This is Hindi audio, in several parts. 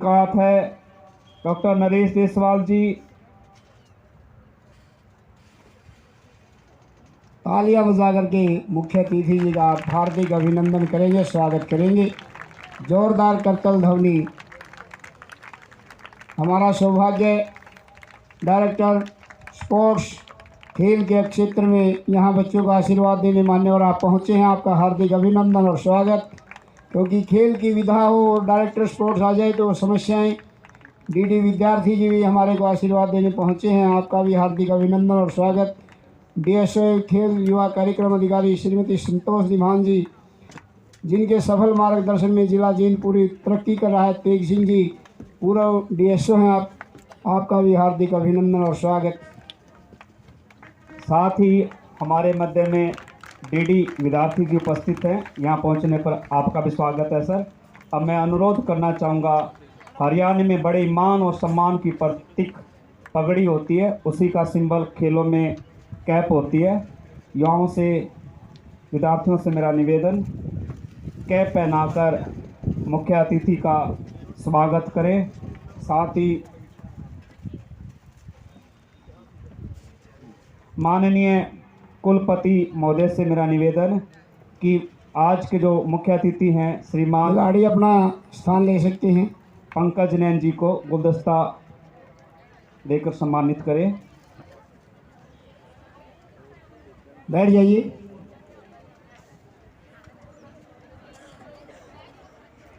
मुलाकात है डॉक्टर नरेश देसवाल जी। तालियां बजा करके मुख्य अतिथि जी का आप हार्दिक अभिनंदन करेंगे, स्वागत करेंगे। जोरदार करतल ध्वनि। हमारा सौभाग्य डायरेक्टर स्पोर्ट्स खेल के क्षेत्र में यहाँ बच्चों का आशीर्वाद देने मान्यवर आप पहुँचे हैं। आपका हार्दिक अभिनंदन और स्वागत। क्योंकि खेल की विधा हो और डायरेक्टर स्पोर्ट्स आ जाए तो समस्याएं। डीडी विद्यार्थी जी भी हमारे को आशीर्वाद देने पहुँचे हैं। आपका भी हार्दिक अभिनंदन और स्वागत। डीएसए खेल युवा कार्यक्रम अधिकारी श्रीमती संतोष दिभान जी, जिनके सफल मार्गदर्शन में जिला जींद पूरी तरक्की कर रहा है, तेज सिंह जी पूर्व डीएसओ हैं आपका भी हार्दिक अभिनंदन और स्वागत। साथ ही हमारे मध्य में डीडी विद्यार्थी जी उपस्थित हैं। यहाँ पहुँचने पर आपका भी स्वागत है सर। अब मैं अनुरोध करना चाहूँगा, हरियाणा में बड़े मान और सम्मान की प्रतीक पगड़ी होती है, उसी का सिंबल खेलों में कैप होती है। युवाओं से, विद्यार्थियों से मेरा निवेदन, कैप पहनाकर मुख्य अतिथि का स्वागत करें। साथ ही माननीय कुलपति महोदय से मेरा निवेदन कि आज के जो मुख्य अतिथि हैं श्रीमान खिलाड़ी अपना स्थान ले सकते हैं। पंकज नैन जी को गुलदस्ता देकर सम्मानित करें। बैठ जाइए।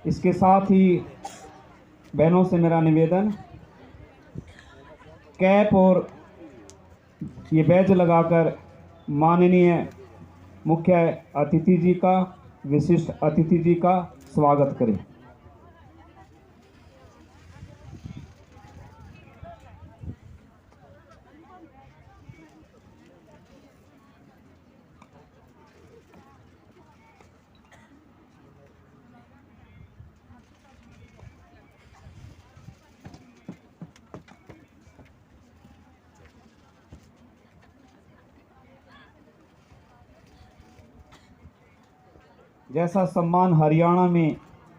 इसके साथ ही बहनों से मेरा निवेदन, कैप और ये बैज लगाकर माननीय मुख्य अतिथि जी का, विशिष्ट अतिथि जी का स्वागत करें। जैसा सम्मान हरियाणा में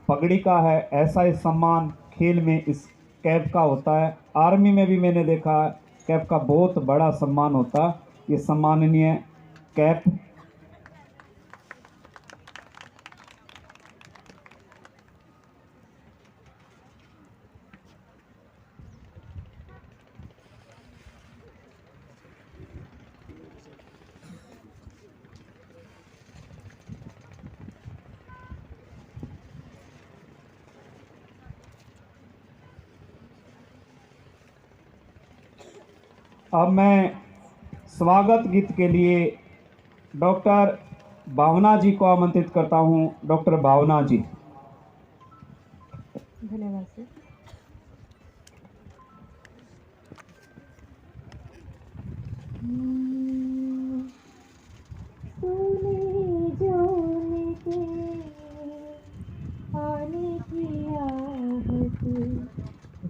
पगड़ी का है, ऐसा ही सम्मान खेल में इस कैप का होता है। आर्मी में भी मैंने देखा है कैप का बहुत बड़ा सम्मान होता है। ये सम्माननीय कैप अब मैं स्वागत गीत के लिए डॉक्टर भावना जी को आमंत्रित करता हूं। डॉक्टर भावना जी। धन्यवाद सर।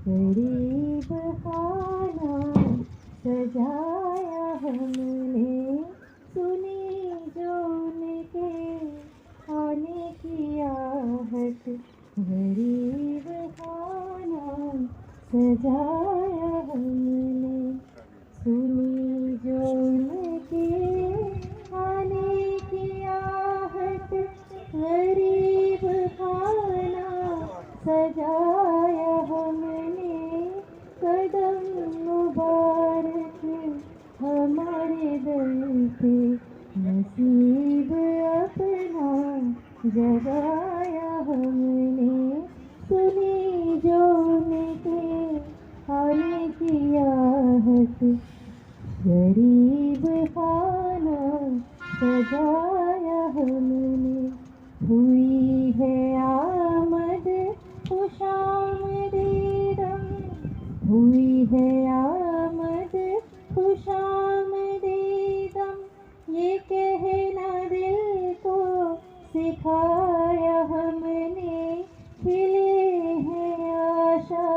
गरीब खाना सजाया हमने, सुनी जोन के आने की आहट। गरीब खाना सजाया हमने, सुनी जोन के आने की आहट। गरीब खाना सजाया हमने, कदम मुबारक हमारे दर पे, नसीब अपना जगाया हमने। सुनी जोन के आने की आहट। गरीब खाना सजाया हमने, हुई है आमद खुशामदीदम, हुई है आमद खुशामदीदम। ये कहना दिल को सिखाया हमने, खिले हैं आशा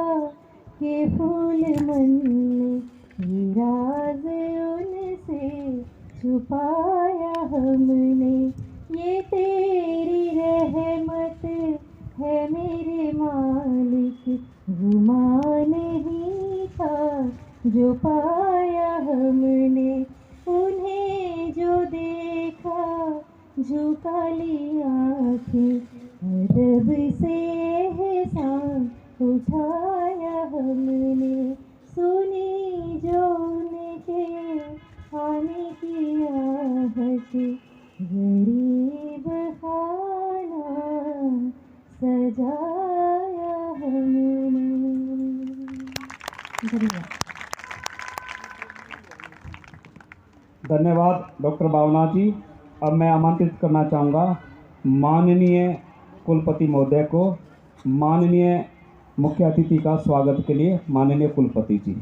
के फूल मन में, ये राज उनसे छुपाया हमने। ये तेरी रहमत है मेरे मालिक, जो पाया हमने, उन्हें जो देखा, झुका ली आँखें, अदब से एहसान उठाया हमने, सुनी जो उनके आने की आहट, गरीब खाना सजाया हमने। धन्यवाद। धन्यवाद डॉक्टर भावना जी। अब मैं आमंत्रित करना चाहूँगा माननीय कुलपति महोदय को, माननीय मुख्य अतिथि का स्वागत के लिए माननीय कुलपति जी।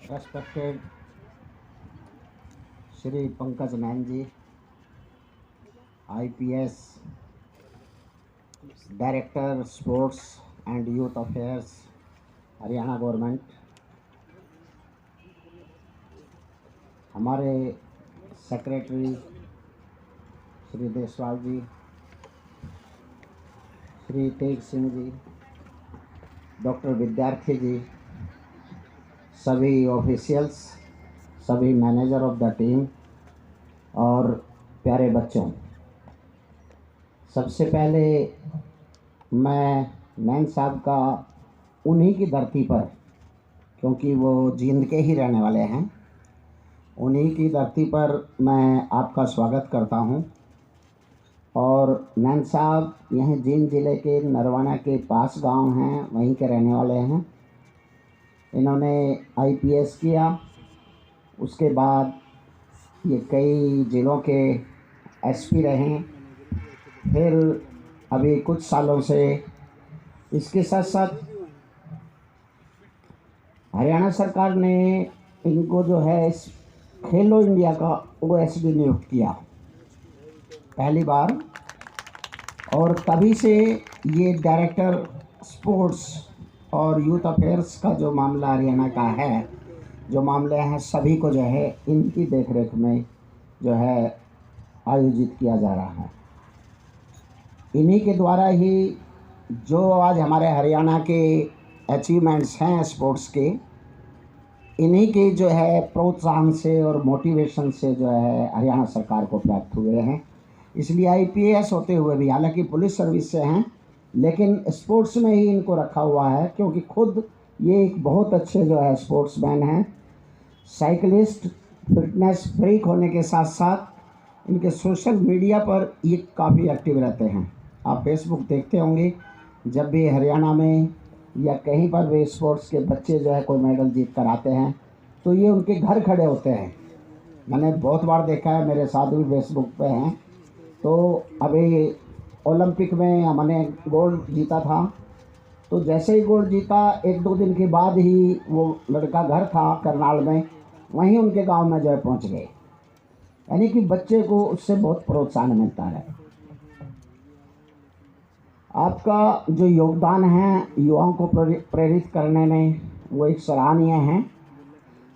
Respected Shri Pankaj Nayan ji, IPS, Director Sports and Youth Affairs, Haryana government, हमारे सेक्रेटरी श्री देसवाल जी, श्री तेज सिंह जी, डॉक्टर विद्यार्थी जी, सभी ऑफिशियल्स, सभी मैनेजर ऑफ द टीम और प्यारे बच्चों, सबसे पहले मैं नैन साहब का उन्हीं की धरती पर, क्योंकि वो जींद के ही रहने वाले हैं, उन्हीं की धरती पर मैं आपका स्वागत करता हूं। और नैन साहब यहीं जींद ज़िले के नरवाना के पास गांव हैं, वहीं के रहने वाले हैं। इन्होंने IPS किया, उसके बाद ये कई ज़िलों के SP रहे, फिर अभी कुछ सालों से इसके साथ साथ हरियाणा सरकार ने इनको जो है खेलो इंडिया का OSD नियुक्त किया पहली बार, और तभी से ये डायरेक्टर स्पोर्ट्स और यूथ अफेयर्स का जो मामला हरियाणा का है, जो मामले हैं सभी को जो है इनकी देखरेख में जो है आयोजित किया जा रहा है। इन्हीं के द्वारा ही जो आज हमारे हरियाणा के अचीवमेंट्स हैं स्पोर्ट्स के, इन्हीं के जो है प्रोत्साहन से और मोटिवेशन से जो है हरियाणा सरकार को प्राप्त हुए हैं। इसलिए IPS होते हुए भी, हालांकि पुलिस सर्विस से हैं, लेकिन स्पोर्ट्स में ही इनको रखा हुआ है, क्योंकि खुद ये एक बहुत अच्छे जो है स्पोर्ट्समैन हैं, साइकिलिस्ट, फिटनेस फ्रीक होने के साथ साथ इनके सोशल मीडिया पर ये काफ़ी एक्टिव रहते हैं। आप फेसबुक देखते होंगे, जब भी हरियाणा में या कहीं पर भी स्पोर्ट्स के बच्चे जो है कोई मेडल जीत कर आते हैं तो ये उनके घर खड़े होते हैं। मैंने बहुत बार देखा है, मेरे साथ भी फेसबुक पे हैं। तो अभी ओलंपिक में हमने गोल्ड जीता था, तो जैसे ही गोल्ड जीता 1-2 दिन के बाद ही वो लड़का घर था करनाल में, वहीं उनके गांव में जो है पहुंच गए। यानी कि बच्चे को उससे बहुत प्रोत्साहन मिलता है। आपका जो योगदान है युवाओं को प्रेरित करने में, वो एक सराहनीय है।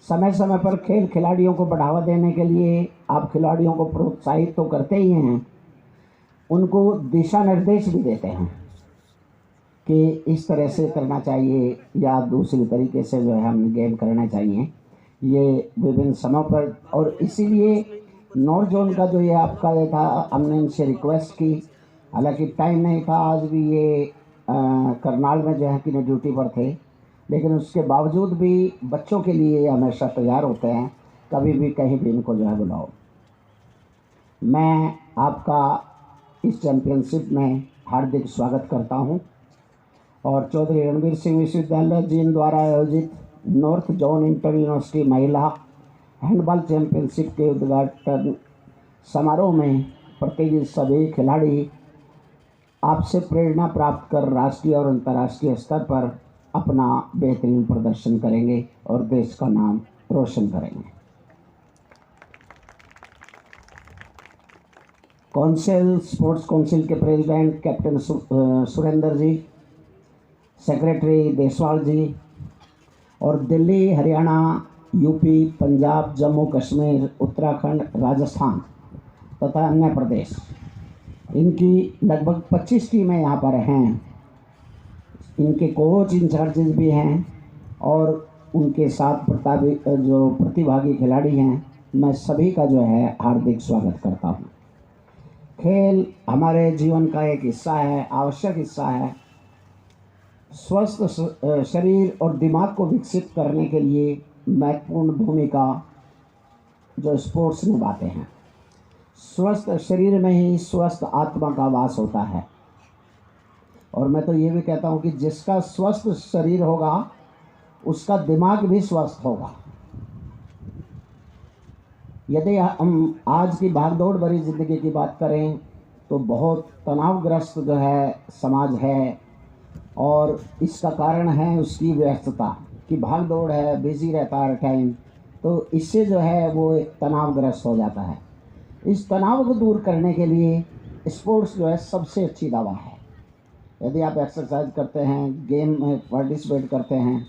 समय समय पर खेल खिलाड़ियों को बढ़ावा देने के लिए आप खिलाड़ियों को प्रोत्साहित तो करते ही हैं, उनको दिशा निर्देश भी देते हैं कि इस तरह से करना चाहिए या दूसरी तरीके से जो है हम गेम करना चाहिए, ये विभिन्न समय पर। और इसीलिए नॉर्थ जोन का जो ये आपका ये था, हमने इनसे रिक्वेस्ट की, हालांकि टाइम नहीं था, आज भी ये करनाल में जो है कि ड्यूटी पर थे, लेकिन उसके बावजूद भी बच्चों के लिए हमेशा तैयार होते हैं, कभी भी कहीं भी इनको जो है बुलाओ। मैं आपका इस चैम्पियनशिप में हार्दिक स्वागत करता हूं। और चौधरी रणवीर सिंह विश्वविद्यालय जींद द्वारा आयोजित नॉर्थ जोन इंटर यूनिवर्सिटी महिला हैंडबॉल चैम्पियनशिप के उद्घाटन समारोह में प्रतियोगी सभी खिलाड़ी आपसे प्रेरणा प्राप्त कर राष्ट्रीय और अंतर्राष्ट्रीय स्तर पर अपना बेहतरीन प्रदर्शन करेंगे और देश का नाम रोशन करेंगे। कौंसिल स्पोर्ट्स काउंसिल के प्रेसिडेंट कैप्टन सुरेंद्र जी, सेक्रेटरी देसवाल जी, और दिल्ली, हरियाणा, यूपी, पंजाब, जम्मू कश्मीर, उत्तराखंड, राजस्थान तथा अन्य प्रदेश, इनकी लगभग 25 टीमें यहाँ पर हैं। इनके कोच इंचार्जेस भी हैं और उनके साथ प्रतिभागी खिलाड़ी हैं। मैं सभी का जो है हार्दिक स्वागत करता हूँ। खेल हमारे जीवन का एक हिस्सा है, आवश्यक हिस्सा है। स्वस्थ शरीर और दिमाग को विकसित करने के लिए महत्वपूर्ण भूमिका जो स्पोर्ट्स निभाते हैं। स्वस्थ शरीर में ही स्वस्थ आत्मा का वास होता है, और मैं तो ये भी कहता हूँ कि जिसका स्वस्थ शरीर होगा उसका दिमाग भी स्वस्थ होगा। यदि हम आज की भागदौड़ भरी ज़िंदगी की बात करें तो बहुत तनावग्रस्त जो है समाज है, और इसका कारण है उसकी व्यस्तता की भागदौड़ है, बिजी रहता है टाइम, तो इससे जो है वो एक तनावग्रस्त हो जाता है। इस तनाव को दूर करने के लिए स्पोर्ट्स जो है सबसे अच्छी दवा है। यदि आप एक्सरसाइज करते हैं, गेम में पार्टिसिपेट करते हैं,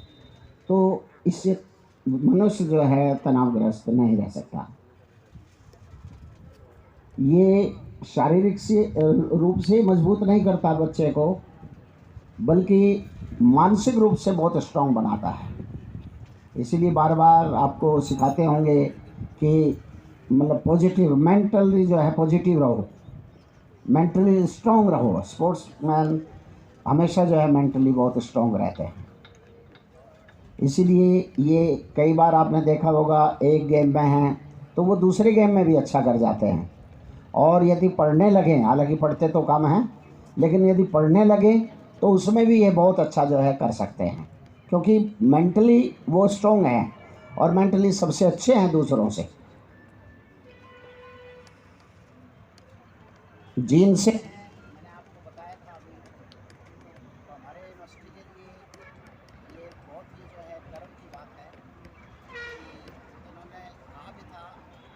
तो इससे मनुष्य जो है तनावग्रस्त नहीं रह सकता। ये शारीरिक से रूप से मजबूत नहीं करता बच्चे को, बल्कि मानसिक रूप से बहुत स्ट्रांग बनाता है। इसीलिए बार बार आपको सिखाते होंगे कि मतलब पॉजिटिव मेंटली जो है पॉजिटिव रहो, मेंटली स्ट्रांग रहो। स्पोर्ट्समैन हमेशा जो है मेंटली बहुत स्ट्रांग रहते हैं। इसीलिए ये कई बार आपने देखा होगा, एक गेम में हैं तो वो दूसरे गेम में भी अच्छा कर जाते हैं, और यदि पढ़ने लगें, हालांकि पढ़ते तो कम हैं, लेकिन यदि पढ़ने लगे तो उसमें भी ये बहुत अच्छा जो है कर सकते हैं, क्योंकि मेंटली वो स्ट्रांग हैं और मेंटली सबसे अच्छे हैं दूसरों से। जीन से मैंने आपको बताया था अभी, तो हमारे यूनिवर्सिटी के लिए ये बहुत ही जो है गर्व की बात है कि इन्होंने कहा भी था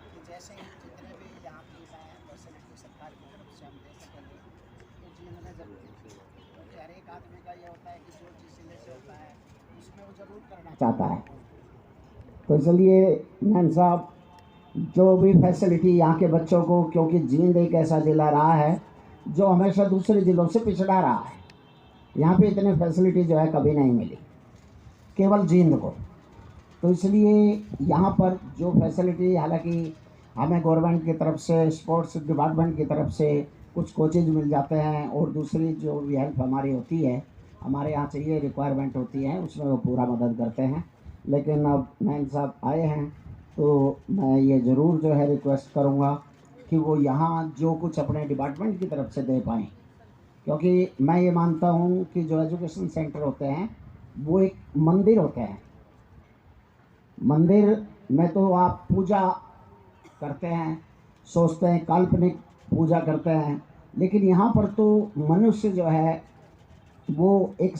कि जैसे ही जितने भी यहाँ की हैं फैसिलिटी सरकार की तरफ से हम दे सकेंगे, तो जी इन्होंने जरूर की, क्योंकि हर एक आदमी का ये होता है कि जो चीज़ सिले से होता है उसमें वो ज़रूर करना चाहता है। तो इसलिए मैम साहब, जो भी फैसिलिटी यहाँ के बच्चों को, क्योंकि जींद एक ऐसा ज़िला रहा है जो हमेशा दूसरे ज़िलों से पिछड़ा रहा है, यहाँ पे इतने फैसिलिटी जो है कभी नहीं मिली, केवल जींद को। तो इसलिए यहाँ पर जो फैसिलिटी, हालांकि हमें गवर्नमेंट की तरफ से, स्पोर्ट्स डिपार्टमेंट की तरफ से कुछ कोचेज मिल जाते हैं, और दूसरी जो भी हेल्प हमारी होती है, हमारे यहाँ से ये रिक्वायरमेंट होती है, उसमें वो पूरा मदद करते हैं। लेकिन अब मैम साहब आए हैं तो मैं ये ज़रूर जो है रिक्वेस्ट करूँगा कि वो यहाँ जो कुछ अपने डिपार्टमेंट की तरफ से दे पाएँ, क्योंकि मैं ये मानता हूँ कि जो एजुकेशन सेंटर होते हैं वो एक मंदिर होते हैं। मंदिर में तो आप पूजा करते हैं, सोचते हैं, काल्पनिक पूजा करते हैं, लेकिन यहाँ पर तो मनुष्य जो है वो एक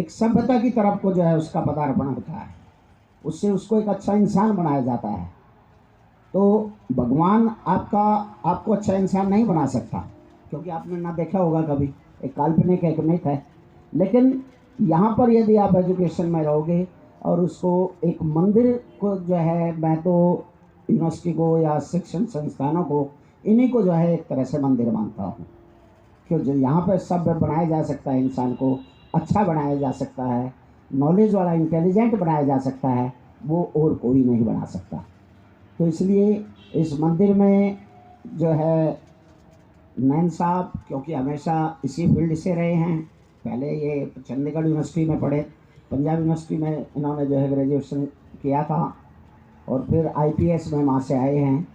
सभ्यता की तरफ को जो है उसका पदार्पण होता है, उससे उसको एक अच्छा इंसान बनाया जाता है। तो भगवान आपको अच्छा इंसान नहीं बना सकता, क्योंकि आपने ना देखा होगा कभी, एक काल्पनिक एक मिथ है। लेकिन यहाँ पर यदि आप एजुकेशन में रहोगे और उसको एक मंदिर को जो है, मैं तो यूनिवर्सिटी को या शिक्षण संस्थानों को, इन्हीं को जो है एक तरह से मंदिर मानता हूँ, क्योंकि यहाँ पर सभ्य बनाया जा सकता है, इंसान को अच्छा बनाया जा सकता है, नॉलेज वाला, इंटेलिजेंट बनाया जा सकता है, वो और कोई नहीं बना सकता। तो इसलिए इस मंदिर में जो है नैन साहब, क्योंकि हमेशा इसी फील्ड से रहे हैं, पहले ये चंडीगढ़ यूनिवर्सिटी में पढ़े, पंजाब यूनिवर्सिटी में इन्होंने जो है ग्रेजुएशन किया था, और फिर आईपीएस में वहाँ से आए हैं।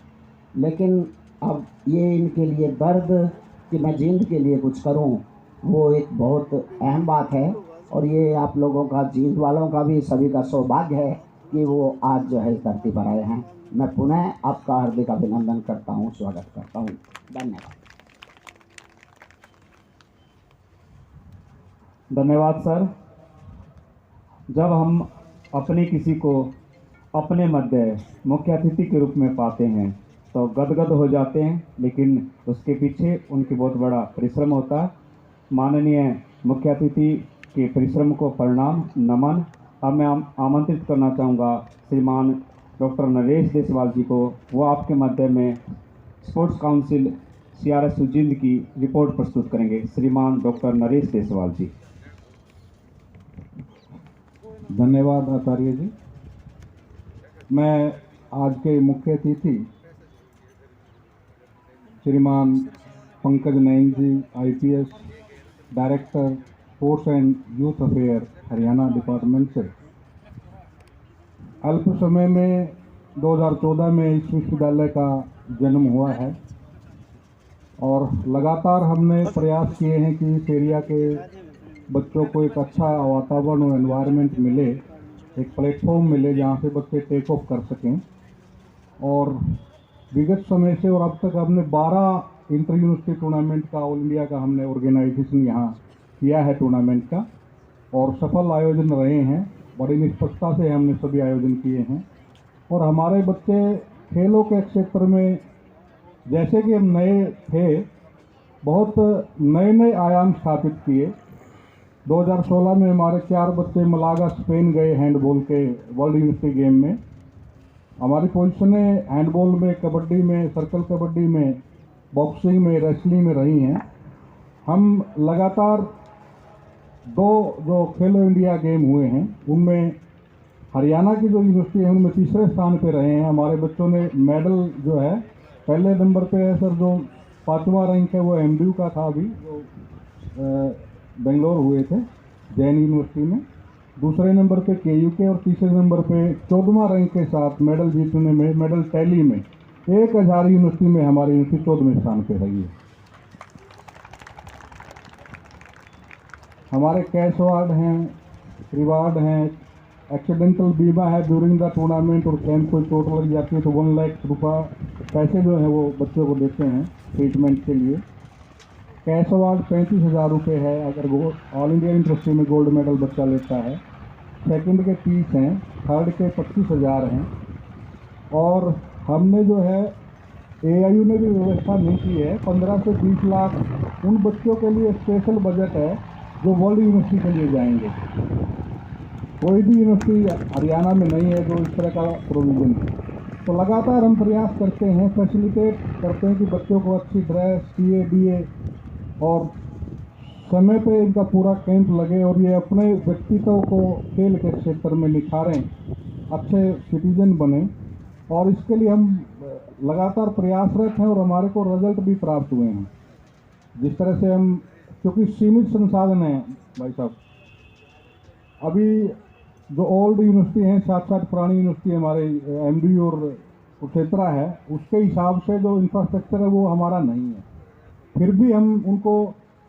लेकिन अब ये इनके लिए दर्द कि मैं जींद के लिए कुछ करूं, वो एक बहुत अहम बात है, और ये आप लोगों का, जींद वालों का भी, सभी का सौभाग्य है कि वो आज जो है इस धरती पर आए हैं। मैं पुनः आपका हार्दिक अभिनंदन करता हूं, स्वागत करता हूं। धन्यवाद। धन्यवाद सर। जब हम अपने किसी को अपने मध्य मुख्य अतिथि के रूप में पाते हैं तो गदगद हो जाते हैं, लेकिन उसके पीछे उनकी बहुत बड़ा परिश्रम होता है। माननीय मुख्य अतिथि के परिश्रम को प्रणाम नमन। अब मैं आमंत्रित करना चाहूँगा श्रीमान डॉक्टर नरेश देसवाल जी को। वो आपके मध्य में स्पोर्ट्स काउंसिल CRSU जिंद की रिपोर्ट प्रस्तुत करेंगे। श्रीमान डॉक्टर नरेश देसवाल जी। धन्यवाद आचार्य जी। मैं आज के मुख्य अतिथि श्रीमान पंकज नैन जी, IPS director sports and youth affair Haryana department से अल्प समय में 2014 में इस विश्वविद्यालय का जन्म हुआ है और लगातार हमने प्रयास किए हैं कि इस एरिया के बच्चों को एक अच्छा वातावरण और एनवायरनमेंट मिले, एक प्लेटफॉर्म मिले जहाँ से बच्चे टेक ऑफ कर सकें। और विगत समय से और अब तक हमने 12 इंटर यूनिवर्सिटी टूर्नामेंट का, ऑल इंडिया का हमने ऑर्गेनाइजेशन यहाँ किया है टूर्नामेंट का, और सफल आयोजन रहे हैं। बड़ी निष्पक्षता से हमने सभी आयोजन किए हैं और हमारे बच्चे खेलों के क्षेत्र में जैसे कि हम नए थे, बहुत नए नए आयाम स्थापित किए। 2016 में हमारे 4 बच्चे मलागा स्पेन गए हैंडबॉल के वर्ल्ड यूनिवर्सिटी गेम में। हमारी पोजीशनें हैंडबॉल में, कबड्डी में, सर्कल कबड्डी में, बॉक्सिंग में, रेसलिंग में रही हैं। हम लगातार 2 जो खेलो इंडिया गेम हुए हैं उनमें हरियाणा की जो यूनिवर्सिटी है उनमें तीसरे स्थान पे रहे हैं। हमारे बच्चों ने मेडल जो है पहले नंबर पे है सर, जो 5वां रैंक है वो MDU का था अभी, जो बेंगलोर हुए थे जैन यूनिवर्सिटी में। दूसरे नंबर पे KU के और तीसरे नंबर पे 14वां रैंक के साथ मेडल जीतने में, मेडल टैली में 1000 यूनिवर्सिटी में हमारी यूनिवर्सिटी 14वें स्थान पे रही है। हमारे कैश अवार्ड हैं, रिवार्ड हैं, एक्सीडेंटल बीमा है ड्यूरिंग द टूर्नामेंट, और कैंप कोई चोट लग जाती है तो 1 लाख रुपये पैसे जो है वो बच्चों को देते हैं ट्रीटमेंट के लिए। कैश अवार्ड 35,000 रुपये है अगर ऑल इंडिया यूनिवर्सिटी में गोल्ड मेडल बच्चा लेता है। सेकंड के 30 हैं, थर्ड के 25,000 हैं। और हमने जो है AIU ने भी व्यवस्था नहीं की है, 15 से 20 लाख उन बच्चों के लिए स्पेशल बजट है जो वर्ल्ड यूनिवर्सिटी के लिए जाएंगे। कोई भी यूनिवर्सिटी हरियाणा में नहीं है जो इस तरह का प्रोविज़न है। तो लगातार हम प्रयास करते हैं, फैसिलिटेट करते हैं कि बच्चों को अच्छी ड्रेस, CA BA और समय पे इनका पूरा कैंप लगे और ये अपने व्यक्तित्व को खेल के क्षेत्र में निखारें, अच्छे सिटीजन बने। और इसके लिए हम लगातार प्रयासरत हैं और हमारे को रिजल्ट भी प्राप्त हुए हैं। जिस तरह से हम, क्योंकि सीमित संसाधन हैं भाई साहब, अभी जो ओल्ड यूनिवर्सिटी हैं, साथ साथ पुरानी यूनिवर्सिटी हमारे MDU और कुरुक्षेत्र है, उसके हिसाब से जो इंफ्रास्ट्रक्चर है वो हमारा नहीं है। फिर भी हम उनको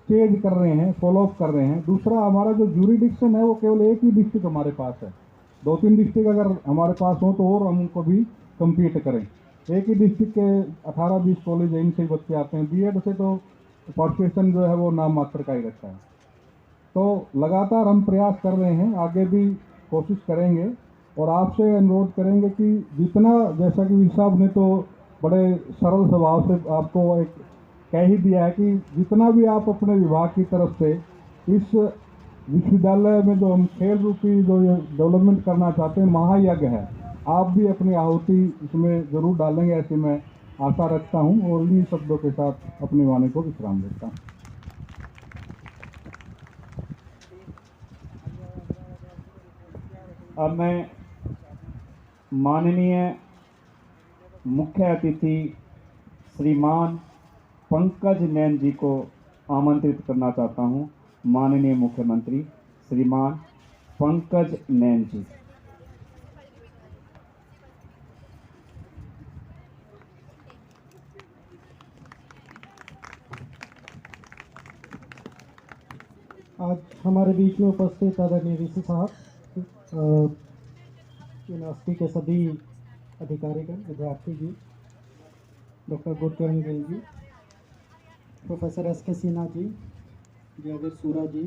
चेंज कर रहे हैं, फॉलोअप कर रहे हैं। दूसरा, हमारा जो ज्यूरिडिक्शन है वो केवल एक ही डिस्ट्रिक्ट हमारे पास है। 2-3 डिस्ट्रिक्ट अगर हमारे पास हो तो और हम उनको भी कम्पीट करें। एक ही डिस्ट्रिक्ट के 18-20 कॉलेज हैं, इनसे बच्चे आते हैं। BEd से तो पार्टिसिपेशन जो है वो नाम मात्र का ही रहता है। तो लगातार हम प्रयास कर रहे हैं, आगे भी कोशिश करेंगे और आपसे अनुरोध करेंगे कि जितना, जैसा कि वीर साहब ने तो बड़े सरल स्वभाव से आपको एक कह ही दिया है कि जितना भी आप अपने विभाग की तरफ से इस विश्वविद्यालय में जो हम खेल रूपी जो ये डेवलपमेंट करना चाहते हैं, महायज्ञ है, आप भी अपनी आहुति इसमें ज़रूर डालेंगे, ऐसी मैं आशा रखता हूँ। और इन्हीं शब्दों के साथ अपनी वाणी को विश्राम देता हूँ। अब मैं माननीय मुख्य अतिथि श्रीमान पंकज नैन जी को आमंत्रित करना चाहता हूं। माननीय मुख्यमंत्री श्रीमान पंकज नैन जी। आज हमारे बीच में उपस्थित आदरणीय VC साहब, यूनिवर्सिटी के सभी अधिकारीगण, विद्यार्थी जी, डॉक्टर गुरचरण गिल जी, प्रोफेसर SK सिन्हा जी, जयवीर सूरा जी,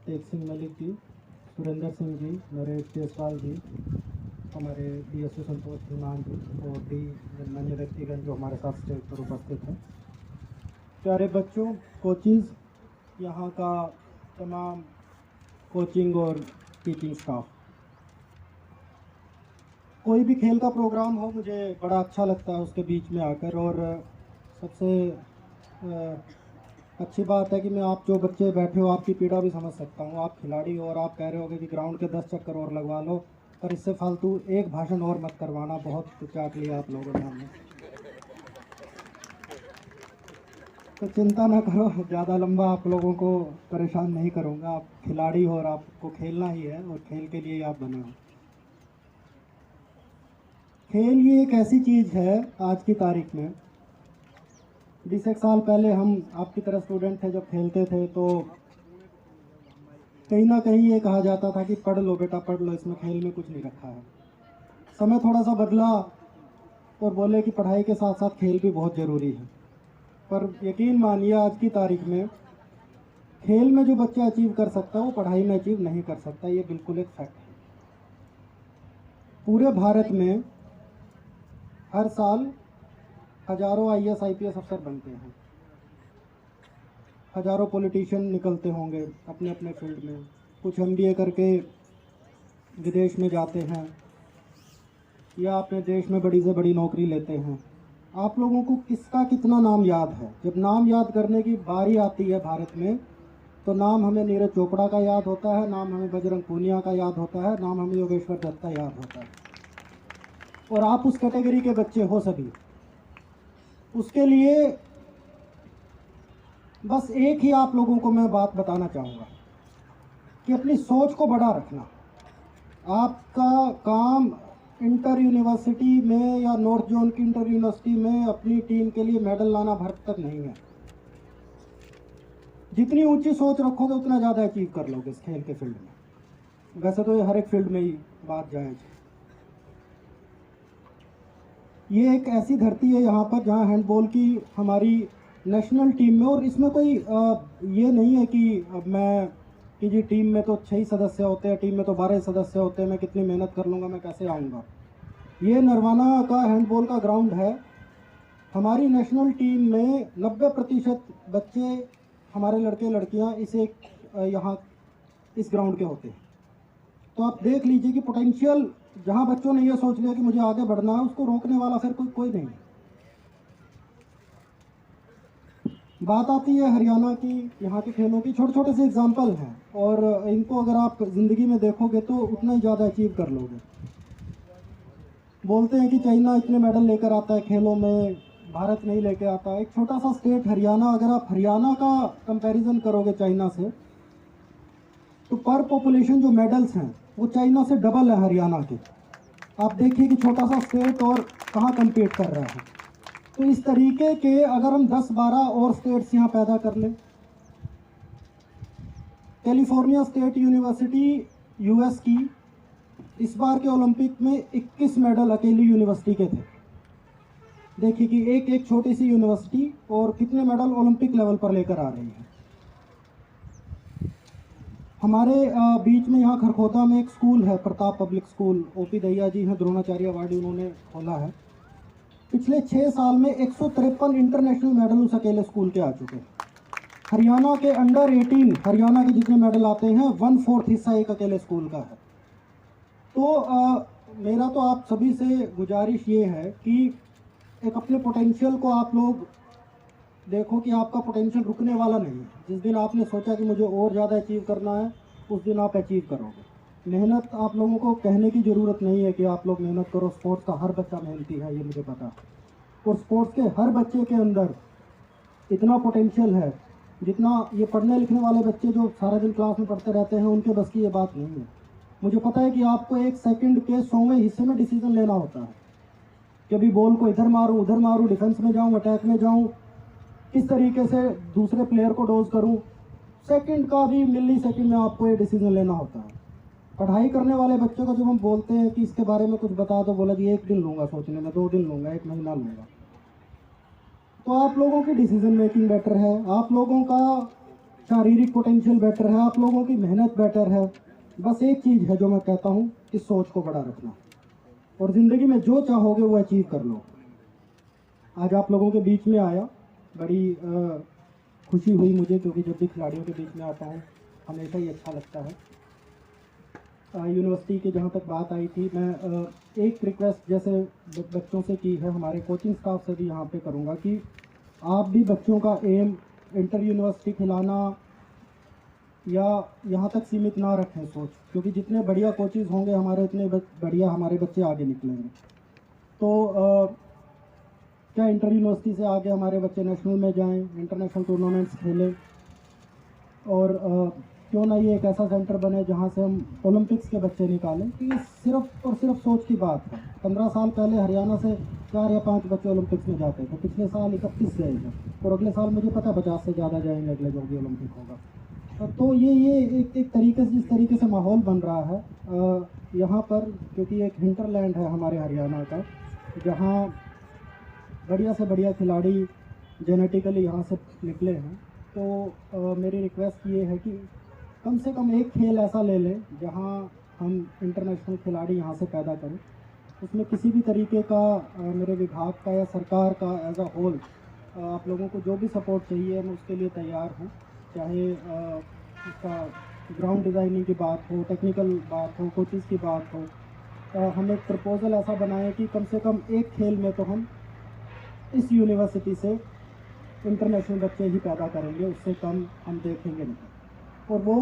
तेज सिंह मलिक जी, सुरेंद्र सिंह जी, नरेश देसवाल जी, हमारे DSO संतोष धीमान जी और डी अन्य व्यक्तिगण जो हमारे साथ स्टेज पर उपस्थित हैं, प्यारे बच्चों, कोचिज़, यहाँ का तमाम कोचिंग और टीचिंग स्टाफ, कोई भी खेल का प्रोग्राम हो मुझे बड़ा अच्छा लगता है उसके बीच में आकर। और सबसे अच्छी बात है कि मैं आप जो बच्चे बैठे हो आपकी पीड़ा भी समझ सकता हूँ। आप खिलाड़ी हो और आप कह रहे होगे कि ग्राउंड के 10 चक्कर और लगवा लो, पर इससे फालतू एक भाषण और मत करवाना। बहुत चाट लिया आप लोगों ने हमने, तो चिंता ना करो, ज़्यादा लंबा आप लोगों को परेशान नहीं करूँगा। आप खिलाड़ी हो और आपको खेलना ही है और खेल के लिए ही आप बने हो। खेल ये एक ऐसी चीज़ है आज की तारीख में, 20 साल पहले हम आपकी तरह स्टूडेंट थे, जब खेलते थे तो कहीं ना कहीं ये कहा जाता था कि पढ़ लो बेटा पढ़ लो, इसमें खेल में कुछ नहीं रखा है। समय थोड़ा सा बदला और बोले कि पढ़ाई के साथ साथ खेल भी बहुत ज़रूरी है। पर यकीन मानिए आज की तारीख में खेल में जो बच्चा अचीव कर सकता है वो पढ़ाई में अचीव नहीं कर सकता, ये बिल्कुल एक फैक्ट है। पूरे भारत में हर साल हज़ारों IAS IPS अफसर बनते हैं, हज़ारों पॉलिटिशियन निकलते होंगे अपने अपने फील्ड में, कुछ MBA करके विदेश में जाते हैं या अपने देश में बड़ी से बड़ी नौकरी लेते हैं। आप लोगों को किसका कितना नाम याद है? जब नाम याद करने की बारी आती है भारत में तो नाम हमें नीरज चोपड़ा का याद होता है, नाम हमें बजरंग पूनिया का याद होता है, नाम हमें योगेश्वर दत्ता याद होता है। और आप उस कैटेगरी के बच्चे हो सभी। उसके लिए बस एक ही आप लोगों को मैं बात बताना चाहूँगा कि अपनी सोच को बड़ा रखना। आपका काम इंटर यूनिवर्सिटी में या नॉर्थ जोन की इंटर यूनिवर्सिटी में अपनी टीम के लिए मेडल लाना भर तक नहीं है। जितनी ऊंची सोच रखोगे उतना ज़्यादा अचीव कर लोगे इस खेल के फील्ड में। वैसे तो ये हर एक फील्ड में ही बात जायज़ है। ये एक ऐसी धरती है यहाँ पर जहाँ हैंडबॉल की हमारी नेशनल टीम में, और इसमें कोई ये नहीं है कि अब मैं कि जी टीम में तो 6 सदस्य होते हैं, टीम में तो 12 सदस्य होते हैं, मैं कितनी मेहनत कर लूँगा, मैं कैसे आऊँगा। ये नरवाना का हैंडबॉल का ग्राउंड है। हमारी नेशनल टीम में 90% बच्चे, हमारे लड़के लड़कियाँ यहाँ इस ग्राउंड के होते हैं। तो आप देख लीजिए कि पोटेंशियल, जहाँ बच्चों ने ये सोच लिया कि मुझे आगे बढ़ना है, उसको रोकने वाला फिर कोई नहीं। बात आती है हरियाणा की, यहाँ के खेलों की, छोटे छोटे से एग्जाम्पल हैं और इनको अगर आप ज़िंदगी में देखोगे तो उतना ही ज़्यादा अचीव कर लोगे। बोलते हैं कि चाइना इतने मेडल लेकर आता है खेलों में, भारत नहीं लेके आता। एक छोटा सा स्टेट हरियाणा, अगर आप हरियाणा का कंपैरिजन करोगे चाइना से, तो पर पॉपुलेशन जो मेडल्स हैं वो चाइना से डबल है हरियाणा के। आप देखिए कि छोटा सा स्टेट और कहाँ कम्पीट कर रहा है। तो इस तरीके के अगर हम 10-12 और स्टेट्स यहाँ पैदा कर लें। कैलिफोर्निया स्टेट यूनिवर्सिटी US की इस बार के ओलंपिक में 21 मेडल अकेली यूनिवर्सिटी के थे। देखिए कि एक छोटी सी यूनिवर्सिटी और कितने मेडल ओलंपिक लेवल पर लेकर आ रही है। हमारे बीच में यहाँ खरखोदा में एक स्कूल है, Pratap public school, OP Dahiya ji हैं, द्रोणाचार्य अवार्ड उन्होंने खोला है। पिछले 6 साल में 153 इंटरनेशनल मेडल उस अकेले स्कूल के आ चुके हैं। हरियाणा के अंडर 18, हरियाणा के जितने मेडल आते हैं 1/4 हिस्सा एक अकेले स्कूल का है। तो मेरा तो आप सभी से गुजारिश ये है कि एक अपने पोटेंशियल को आप लोग देखो कि आपका पोटेंशियल रुकने वाला नहीं है। जिस दिन आपने सोचा कि मुझे और ज़्यादा अचीव करना है, उस दिन आप अचीव करोगे। मेहनत, आप लोगों को कहने की ज़रूरत नहीं है कि आप लोग मेहनत करो। स्पोर्ट्स का हर बच्चा मेहनती है, ये मुझे पता है। और स्पोर्ट्स के हर बच्चे के अंदर इतना पोटेंशियल है जितना ये पढ़ने लिखने वाले बच्चे जो सारा दिन क्लास में पढ़ते रहते हैं, उनके बस की ये बात नहीं है। मुझे पता है कि आपको 1 सेकंड के 100वें हिस्से में डिसीजन लेना होता है कि अभी बॉल को इधर मारूं, उधर मारूं, डिफेंस में जाऊं, अटैक में जाऊं, किस तरीके से दूसरे प्लेयर को डोज करूं। सेकंड का भी मिली सेकंड में आपको ये डिसीजन लेना होता है। पढ़ाई करने वाले बच्चों को जब हम बोलते हैं कि इसके बारे में कुछ बता दो, बोला कि 1 दिन लूँगा सोचने में, 2 दिन लूँगा, 1 महीना लूँगा। तो आप लोगों की डिसीजन मेकिंग बेटर है, आप लोगों का शारीरिक पोटेंशियल बेटर है, आप लोगों की मेहनत बेटर है। बस एक चीज़ है जो मैं कहता हूँ कि सोच को बड़ा रखना। और ज़िंदगी में जो चाहोगे वो अचीव कर लो। आज आप लोगों के बीच में आया, बड़ी खुशी हुई मुझे, क्योंकि जब भी खिलाड़ियों के बीच में आता हूँ हमेशा ही अच्छा लगता है। यूनिवर्सिटी की जहाँ तक बात आई थी, मैं एक रिक्वेस्ट जैसे बच्चों से की है, हमारे कोचिंग स्टाफ से भी यहाँ पे करूँगा कि आप भी बच्चों का एम इंटर यूनिवर्सिटी खिलाना या यहाँ तक सीमित ना रखें सोच, क्योंकि जितने बढ़िया कोचेज़ होंगे हमारे, उतने बढ़िया हमारे बच्चे आगे निकलेंगे। तो क्या इंटर यूनिवर्सिटी से आगे हमारे बच्चे नेशनल में जाएं, इंटरनेशनल टूर्नामेंट्स खेलें, और क्यों ना ये एक ऐसा सेंटर बने जहाँ से हम ओलंपिक्स के बच्चे निकालें। कि सिर्फ और सिर्फ सोच की बात है। 15 साल पहले हरियाणा से 4 या 5 बच्चे ओलंपिक्स में जाते थे, पिछले साल 31 गए हैं, और अगले साल मुझे पता 50 से ज़्यादा जाएंगे अगले जो भी ओलंपिक होगा। तो ये एक तरीके से, जिस तरीके से माहौल बन रहा है यहाँ पर, क्योंकि एक हिंटरलैंड है हमारे हरियाणा का, जहाँ बढ़िया से बढ़िया खिलाड़ी जेनेटिकली यहाँ से निकले हैं। तो मेरी रिक्वेस्ट ये है कि कम से कम एक खेल ऐसा ले लें जहाँ हम इंटरनेशनल खिलाड़ी यहाँ से पैदा करें। उसमें किसी भी तरीके का मेरे विभाग का या सरकार का एज अ होल आप लोगों को जो भी सपोर्ट चाहिए मैं उसके लिए तैयार हूँ। चाहे उसका ग्राउंड डिज़ाइनिंग की बात हो, टेक्निकल बात हो, कोचेज़ की बात हो। हम एक प्रपोज़ल ऐसा बनाएं कि कम से कम एक खेल में तो हम इस यूनिवर्सिटी से इंटरनेशनल बच्चे ही पैदा करेंगे, उससे कम हम देखेंगे नहीं। और वो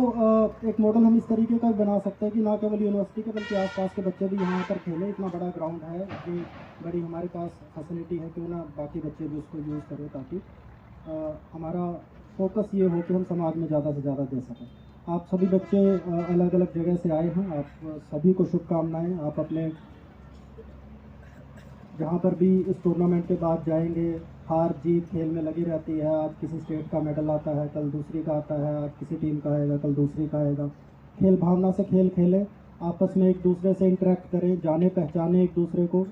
एक मॉडल हम इस तरीके का बना सकते हैं कि ना केवल यूनिवर्सिटी के बल्कि आसपास के बच्चे भी यहाँ पर खेलें। इतना बड़ा ग्राउंड है, इतनी बड़ी हमारे पास फैसिलिटी है, क्यों ना बाकी बच्चे भी उसको यूज़ करें, ताकि हमारा फोकस ये हो कि हम समाज में ज़्यादा से ज़्यादा दे सकें। आप सभी बच्चे अलग अलग जगह से आए हैं, आप सभी को शुभकामनाएँ। आप अपने जहाँ पर भी इस टूर्नामेंट के बाद जाएंगे, हार जीत खेल में लगी रहती है। आज किसी स्टेट का मेडल आता है, कल दूसरी का आता है, आज किसी टीम का आएगा, कल दूसरी का आएगा। खेल भावना से खेल खेलें, आपस में एक दूसरे से इंटरेक्ट करें, जाने पहचाने एक दूसरे को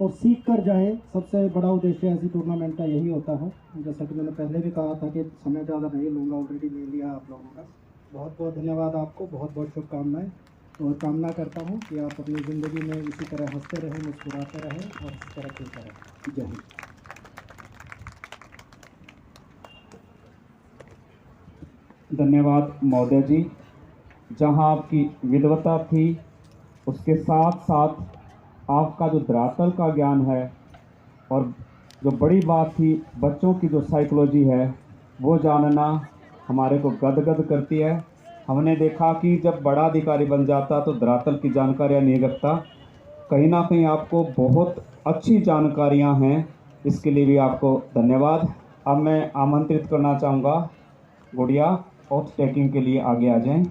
और सीख कर जाएँ। सबसे बड़ा उद्देश्य ऐसी टूर्नामेंट का यही होता है। जैसा कि मैंने पहले भी कहा था कि समय ज़्यादा नहीं लूँगा, ऑलरेडी ले लिया आप लोगों का। बहुत बहुत धन्यवाद आपको, बहुत बहुत शुभकामनाएँ, और कामना करता हूँ कि आप अपनी ज़िंदगी में इसी तरह हंसते रहें, मुस्कुराते रहें और इस तरह खेलते रहें। जय हिंद। धन्यवाद महोदय जी। जहां आपकी विद्वता थी, उसके साथ साथ आपका जो धरातल का ज्ञान है, और जो बड़ी बात थी बच्चों की जो साइकोलॉजी है, वो जानना हमारे को गदगद करती है। हमने देखा कि जब बड़ा अधिकारी बन जाता तो धरातल की जानकारियाँ नहीं रखता। कहीं ना कहीं आपको बहुत अच्छी जानकारियाँ हैं, इसके लिए भी आपको धन्यवाद। अब मैं आमंत्रित करना चाहूँगा गुड़िया, ऑथ टेकिंग के लिए आगे आ जाएं।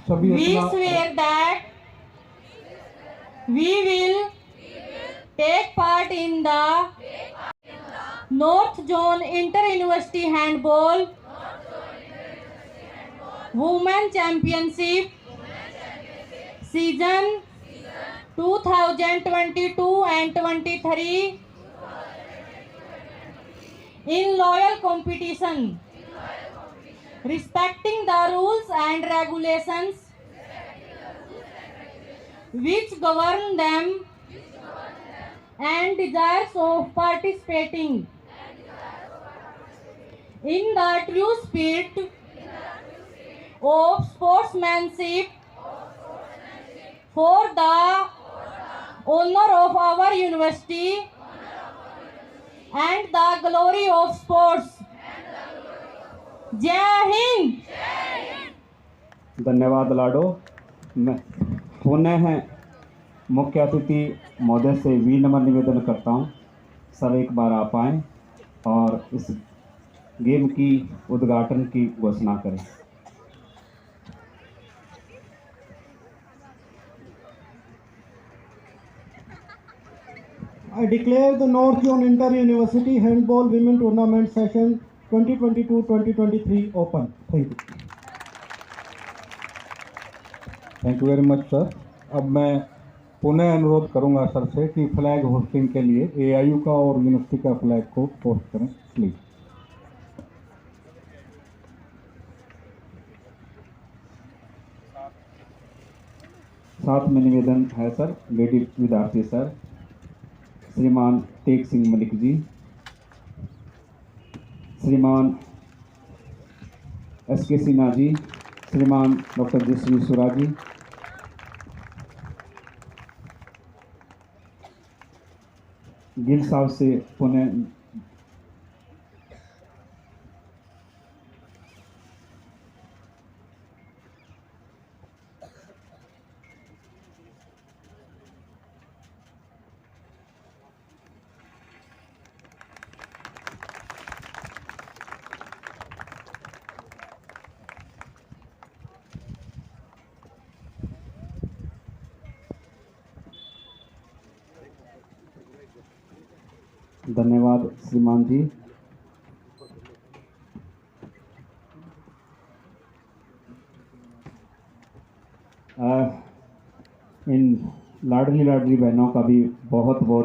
सभी We अपना swear that we will take part in the North Zone Inter-University Handball Women Championship season 2022 and 23 in loyal competition, respecting the rules and regulations which govern them and desires of participating in the true spirit of sportsmanship for the honor of our university and the glory of sports. जय हिंद। धन्यवाद लाडो। मैं पुनः मुख्य अतिथि महोदय से विनम्र निवेदन करता हूँ, सब एक बार आप आएँ और इस गेम की उद्घाटन की घोषणा करें। I declare the North Zone Inter-University Handball Women Tournament Session 2022-2023 open. Thank you. Thank you very much sir. अब मैं पुनः अनुरोध करूंगा सर से कि फ्लैग होस्टिंग के लिए एआईयू का और यूनिवर्सिटी का फ्लैग को होस्ट करें प्लीज। साथ में निवेदन है सर, लेडी विद्यार्थी सर श्रीमान तेग सिंह मलिक जी, श्रीमान SK सिन्हा जी, श्रीमान डॉक्टर जसवी सुरा जी, गिल साहब से पुनः धन्यवाद श्रीमान जी। इन लाडली बहनों का भी बहुत बहुत